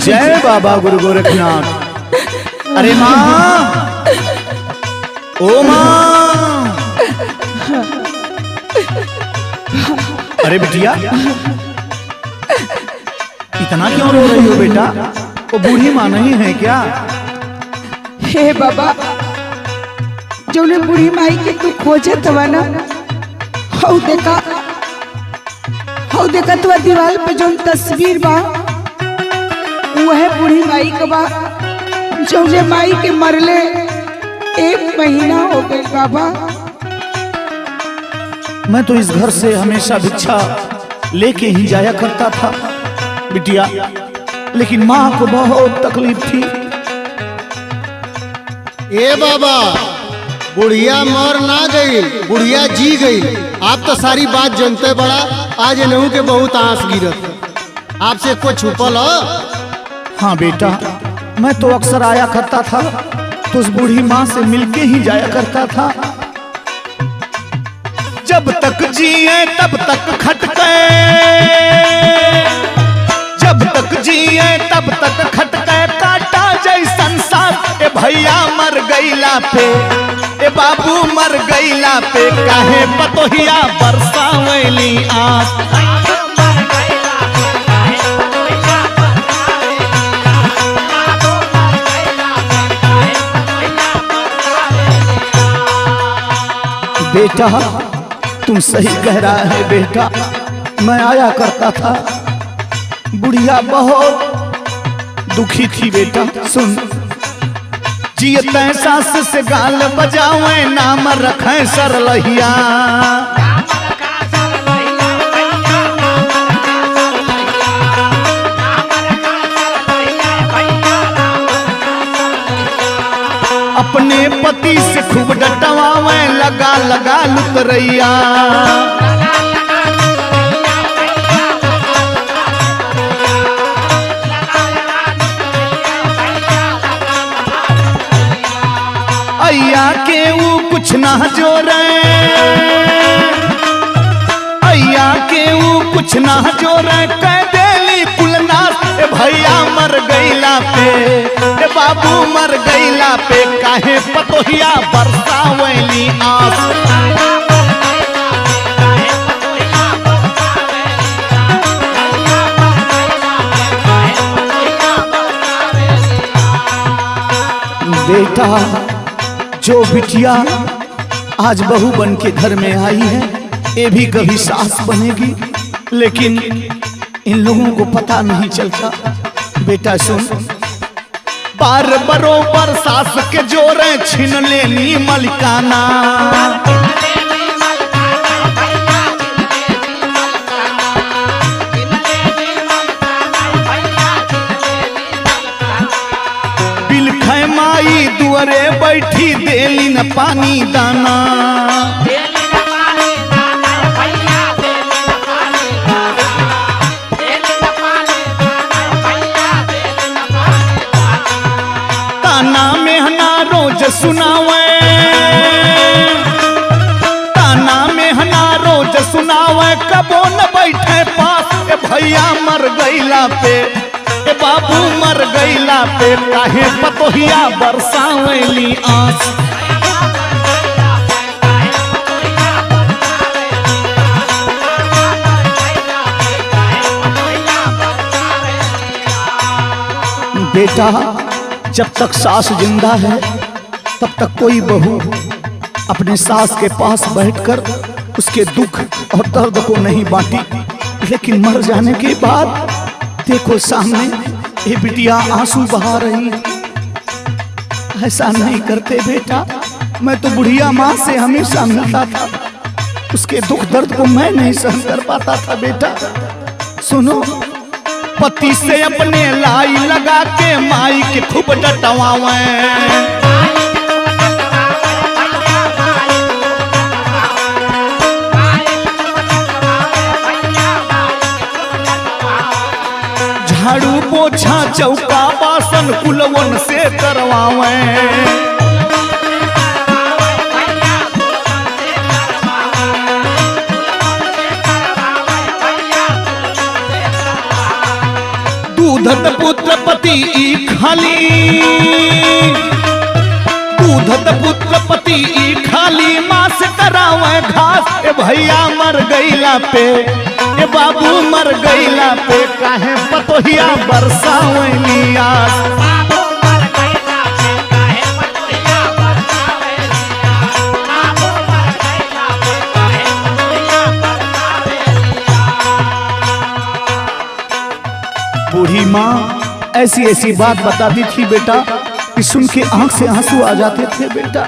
जय बाबा गुरु गोरखनाथ। अरे माँ, ओ माँ, अरे बिटिया इतना क्यों रो रही हो बेटा? वो बूढ़ी माँ नहीं है क्या? हे बाबा, जो ने बूढ़ी माई के तू खोजे तवा ना, हौ देखा तू दीवार पे जो तस्वीर बा वह बूढ़ी माई का बा, जो ने माई के मरले 1 महीना हो गए बाबा। मैं तो इस घर से हमेशा भिक्षा लेके ही जाया करता था बिटिया, लेकिन माँ को बहुत तकलीफ थी। ए बाबा, बुढ़िया मर ना गई, बुढ़िया जी गई। आप तो सारी बात जानते बड़ा, आज नहू के बहुत आंस गिरत। आपसे कुछ छुपल हो? हाँ बेटा, मैं तो अक्सर आया करता था, तो उस बूढ़ी माँ से मिलके ही जाया करता था। जब तक जिए तब तक खटके, जब तक जिए तब तक खटके, काटा जैसन साथ। ए भैया मर गईला पे, ए बाबू मर गईला पे, काहे पतोहिया बरसावली आँख। बेटा तुम सही कह रहा है बेटा, मैं आया करता था, बुढ़िया बहुत दुखी थी बेटा। सुन, जियते सास से गाल बजावे, नाम रखे सरलहिया। अपने पति से खूब डटवावे, लगा लगा लुतरैया। अय्या के वो कुछ ना जोरे, अय्या के वो कुछ ना जोरे, कह देली कुलनाथ। ए भैया मर गईला पे, ए बाबू मर गईला पे, काहे पतोहिया बरसावली आँख। बेटा, जो बिटिया आज बहू बन के घर में आई है, ये भी कभी सास बनेगी, लेकिन इन लोगों को पता नहीं चलता। बेटा सुन, बार बरोबर सास के जोरे छीन लेनी मलिकाना। बिलखै माई दुआरे बैठी, देली न पानी दाना। ताना मेहना रोज सुनावे, ताना मेहना रोज सुनावे, कबो न बैठे पास। ए भैया मर गईला पे, ए बाबू मर गईला पे, काहे पतोहिया बरसावली आँख। बेटा, जब तक सास जिंदा है तब तक कोई बहू अपने सास के पास बैठकर उसके दुख और दर्द को नहीं बांटी, लेकिन मर जाने के बाद देखो सामने ये बिटिया आंसू बहा रही है। ऐसा नहीं करते बेटा, मैं तो बुढ़िया माँ से हमेशा मिलता था, उसके दुख दर्द को मैं नहीं सहन कर पाता था बेटा। सुनो, पति से अपने लाई लगा के माई के खूब डटवावे। झाड़ू पोछा चौका बासन कुलवन से करवावे। दूध दूधत पुत्र पति ई खाली, दूधत पुत्र पति ई खाली, माँ से करावे घास। ए भैया मर गईला पे, ए बाबू मर गईला पे, काहे पतोहिया बरसावली आस। बूढ़ी माँ ऐसी ऐसी बात बताती थी बेटा कि सुन के आंख से आंसू आ जाते थे। बेटा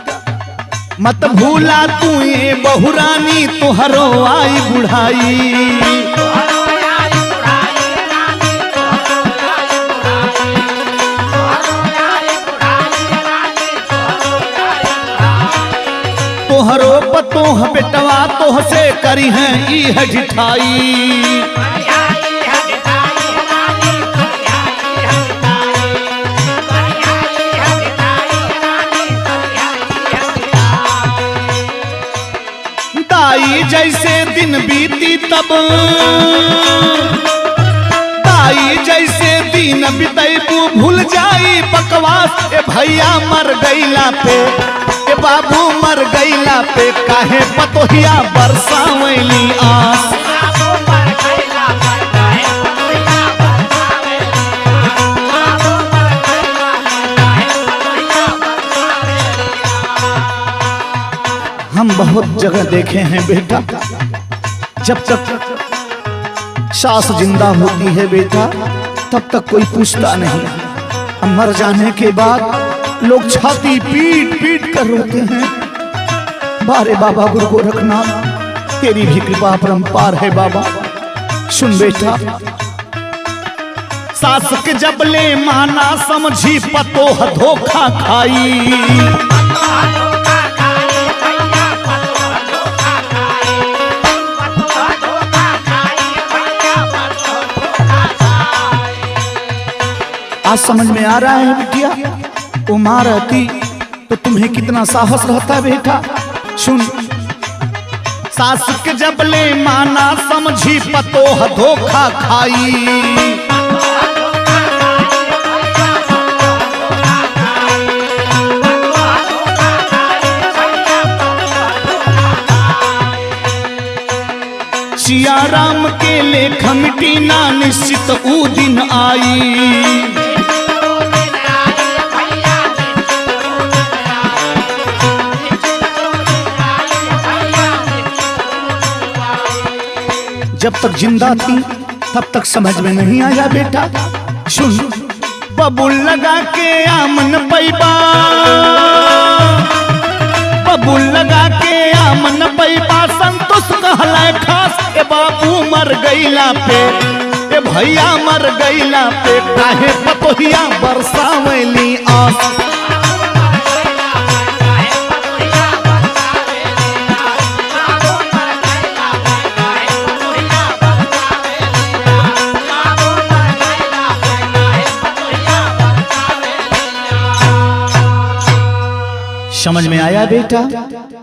मत भूला तू ये बहुरानी, तुहरो आई बुढ़ाई। तोहरो पतोह बेटवा तोह से करी है ई है जिठाई। दाई जैसे दिन बीती तब, दाई जैसे दिन बीतैबू भूल जाई बकवास। ए भैया मर गईला पे, ए बाबू मर गईला पे, काहे पतोहिया बरसावली आस। हम बहुत जगह देखे हैं बेटा, जब तक सास जिंदा होती है बेटा तब तक कोई पूछता नहीं। मर जाने के बाद लोग छाती पीट पीट कर रोते हैं। बारे बाबा गुरु गोरखनाथ तेरी भी कृपा परंपार है बाबा। सुन बेटा, सास के जबले माना समझी पतोह धोखा खाई। आज समझ में आ रहा है बिटिया, वो माँ रहती तो तुम्हें कितना साहस रहता बेटा। सुन, सास के जबले माना समझी पतोह धोखा खाई। सिया राम के लेख मिटी ना निश्चित ऊ दिन आई। जब तक जिंदा थी तब तक समझ में नहीं आया बेटा। सुन, बबुल लगा के आमन पैबा, बबुल लगा के आमन पैबा, संतोष कहला खास। ए बाबू मर गईला पे, ए भैया मर गईला पे, काहे पतोहिया बरसावली आस। समझ में आया बेटा?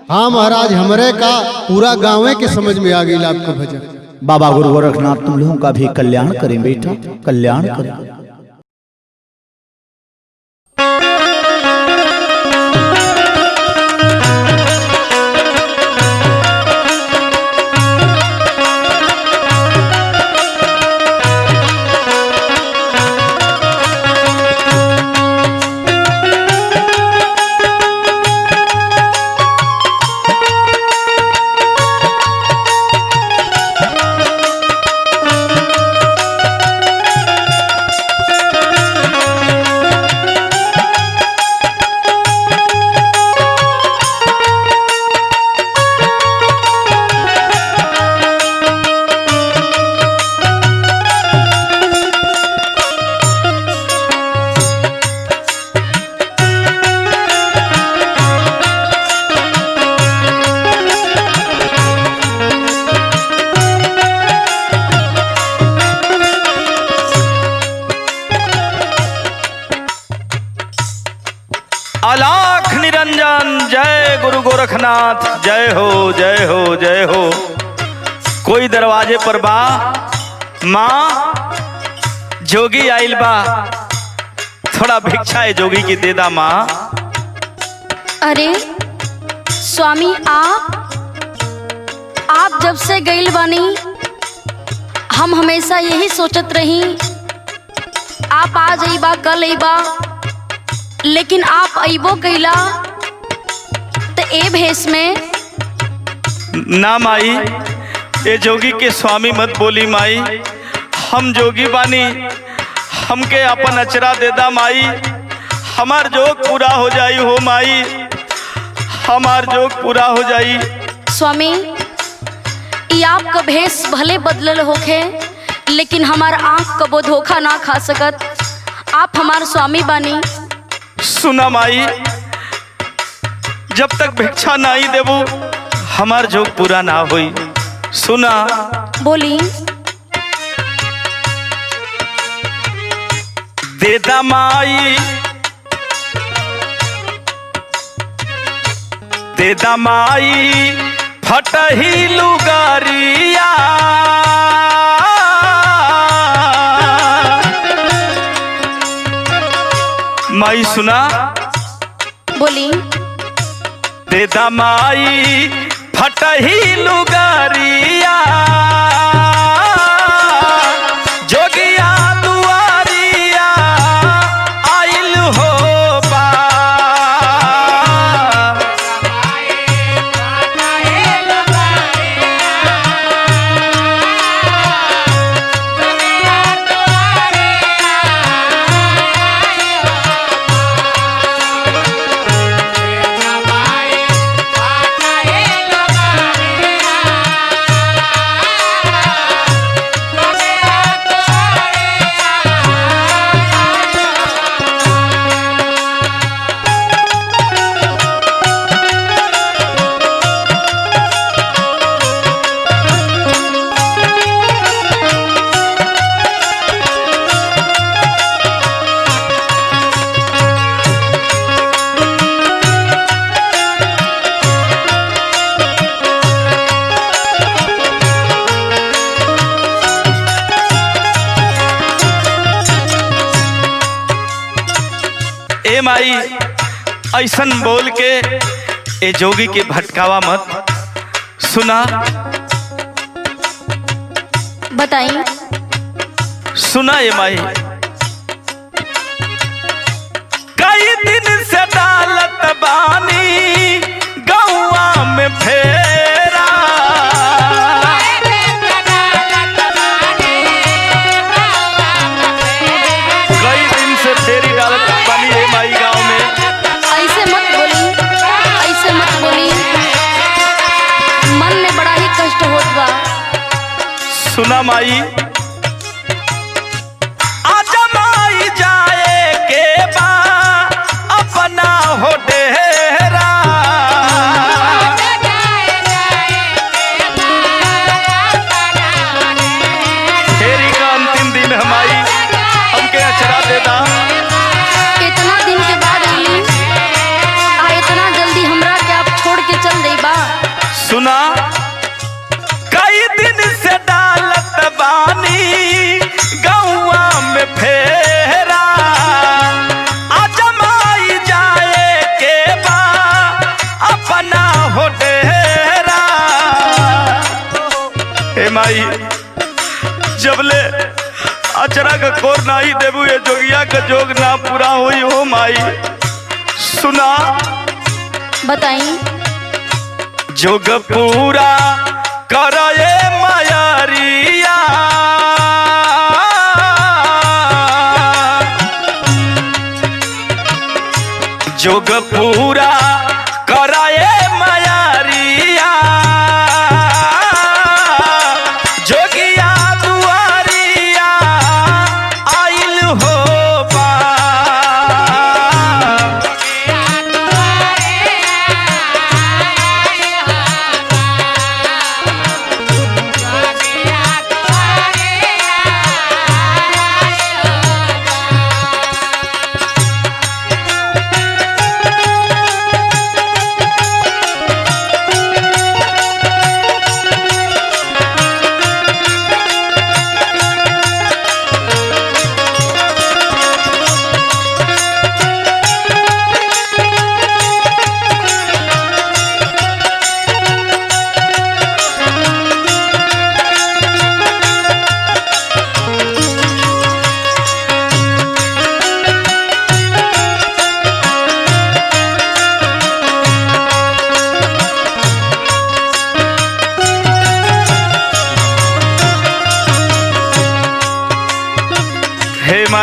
हाँ महाराज, हमरे का पूरा गाँव के समझ में आ गई आपको भजन। बाबा गुरु गोरखनाथ तुम लोगों का भी कल्याण करें बेटा, कल्याण करें। अलाख निरंजन, जय गुरु गोरखनाथ, जय हो जय हो जय हो। कोई दरवाजे पर बा, माँ जोगी आइल बा, थोड़ा भिक्षा है जोगी की दे दा माँ। अरे स्वामी, आप जब से गइल बानी हम हमेशा यही सोचत रही आप आज अइबा कल अइबा, लेकिन आप अइबो कइला तो ए भेष में। ना माई, ये जोगी के स्वामी मत बोली माई, हम जोगी बानी, हमके अपन अचरा दे दा माई, हमार जोग पूरा हो जाई हो माई, हमार जोग पूरा हो जाई। स्वामी, ई आपका भेष भले बदलल होखे, लेकिन हमार आँख कबो धोखा ना खा सकत। आप हमार स्वामी बानी। सुना माई, जब तक भिक्षा नहीं देबू हमार जोग पूरा ना होई। सुना, बोली। दे दा माई, दे दा माई फटही लुगारिया, माई सुना, बोली। दे दा माई फटही लुगारिया, जोगिया दुआरिया आइल हो बा। ए माई, ऐसन बोल के ए जोगी के भटकावा मत। सुना, बताई। सुना ए माई, कई दिन से डालत बानी गौआ में फेरा, कई दिन से फेरी डालत बानी ए माई गाँव में। ऐसे मत बोली, ऐसे मत बोली, मन में बड़ा ही कष्ट होत बा। सुना माई, आजा माई जाए के बा अपना हो डेरा, फेरी का अंतिम दिन है माई, हमके अचरा दे दा। इतना दिन के बाद अइली, इतना जल्दी हमरा के आप छोड़ के चल देई बा। सुना, कई दिन से डालत बानी गौआ में फेरा, आजा माई जाए के बा अपना हो डेरा। ए माई, जबले अचरा का कोर नाही देबू ये जोगिया का जोग ना पूरा होई हो माई। सुना, बताई। जोग पूरा करे मायारिया, जोग पूरा कराए मायारिया, जोगिया दुआरिया आइल हो बा।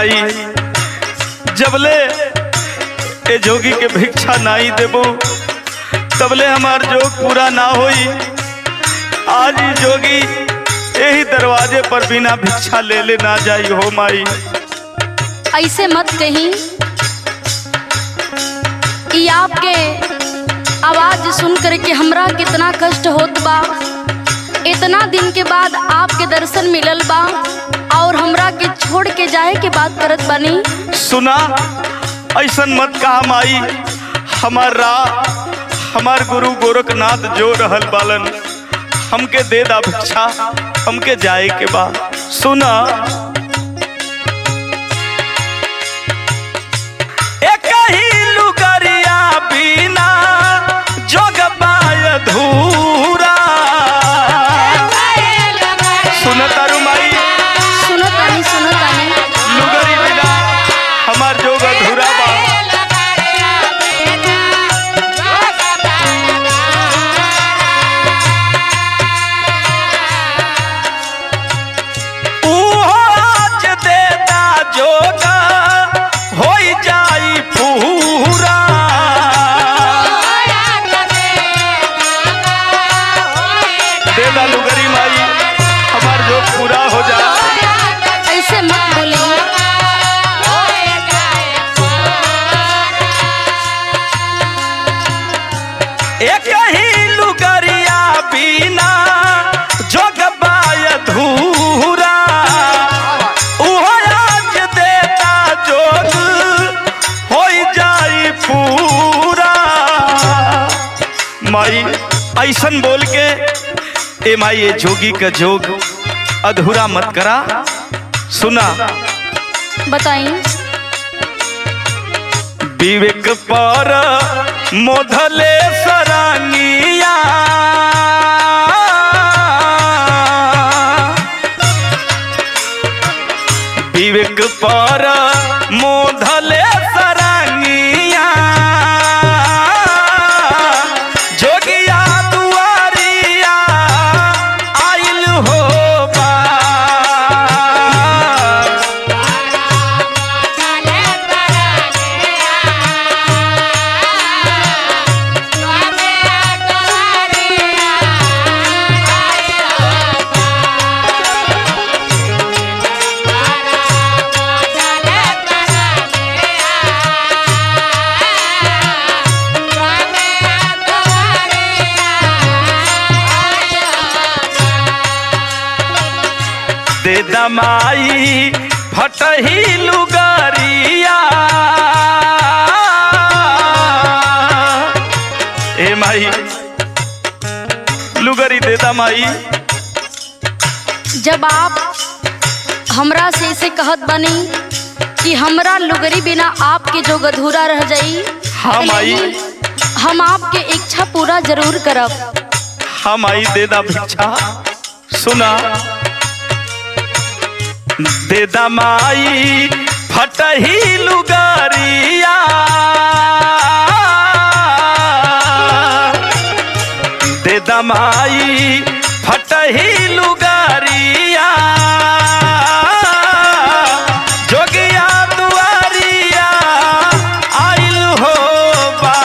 माई जबले ए जोगी के भिक्षा नाई देबो तबले हमार जोग पूरा ना होई। आज ही जोगी यही दरवाजे पर बिना भिक्षा ले ले ना जाई हो माई। ऐसे मत कहीं, ई आपके आवाज सुन करके हमरा कितना कष्ट होत बा। इतना दिन के बाद आपके दर्शन मिलल बा और हमरा के छोड़ के जाए के बात करत बनी। सुना ऐसन मत कहा माई, हमार गुरु गोरखनाथ जो रहल बालन हमके दे दा भिक्षा, हमके जाए के बा। सुना एक ही लुगरिया बिना जोग पाय धूरा। सुन तारू माई, सुनो तानी लुगरी बिना हमार जोग अधूरा बा। लुगरी माई हमार जो पूरा हो जा। ऐसे मत बोले। एक ही लुगरिया बिना जोग पाय धूरा। आज देता जोग हो जाई पूरा। माई ऐसन बोल के ए माई ये जोगी का जोग अधूरा मत करा। सुना बताई। विवेक पर मोधले सरांगिया। विवेक पर मोधले सरांगिया। जोगिया दुआरिया आइल हो बा। दे दमाई फटही लुगरिया। ए माई लुगरी दे दमाई। जब आप हमरा से इसे कहत बनी कि हमरा लुगरी बिना आपके जो अधूरा रह जाई। हाँ माई। हम आपके इच्छा पूरा जरूर करब। हाँ माई दे दा भिक्षा। सुना दे दा माई फटही लुगरिया। दे दा माई फटही लुगरिया। जोगिया दुआरिया आइल हो बा।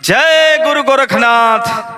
जय गुरु गोरखनाथ।